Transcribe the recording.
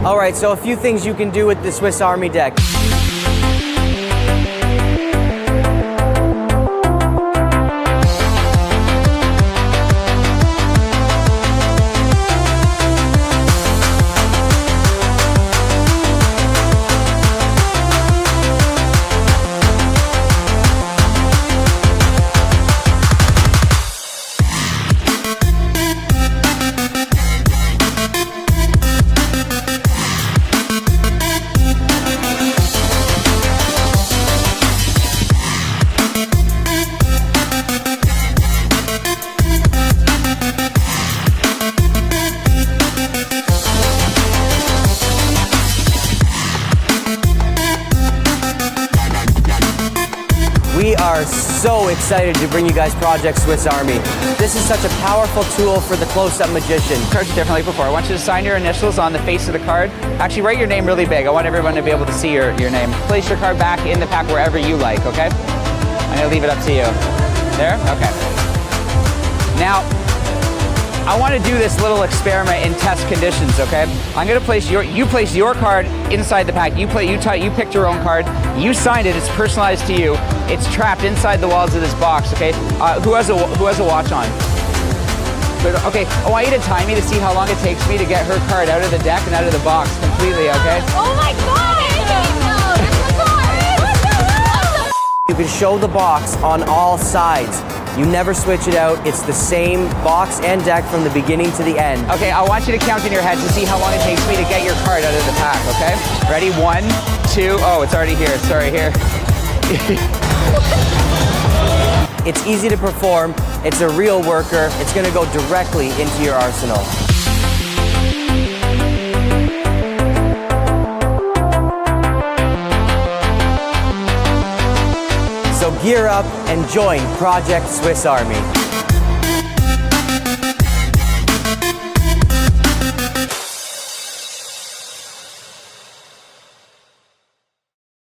All right, so a few things you can do with the Swiss Army deck. We are so excited to bring you guys Project Swiss Army. This is such a powerful tool for the close-up magician. Cards different like before. I want you to sign your initials on the face of the card. Actually, write your name really big. I want everyone to be able to see your name. Place your card back in the pack wherever you like, okay? I'm gonna leave it up to you. There? Okay. Now, I want to do this little experiment in test conditions, okay? I'm gonna place you place your card inside the pack. You picked your own card. You signed it. It's personalized to you. It's trapped inside the walls of this box, okay? Who has a watch on? Good. Okay, I want you to time me to see how long it takes me to get her card out of the deck and out of the box completely, okay? Oh my God! You can show the box on all sides. You never switch it out. It's the same box and deck from the beginning to the end. Okay, I want you to count in your head to see how long it takes me to get your card out of the pack, okay? Ready? 1, 2, oh, it's already here, it's already here. It's easy to perform. It's a real worker. It's gonna go directly into your arsenal. So gear up and join Project Swiss Army.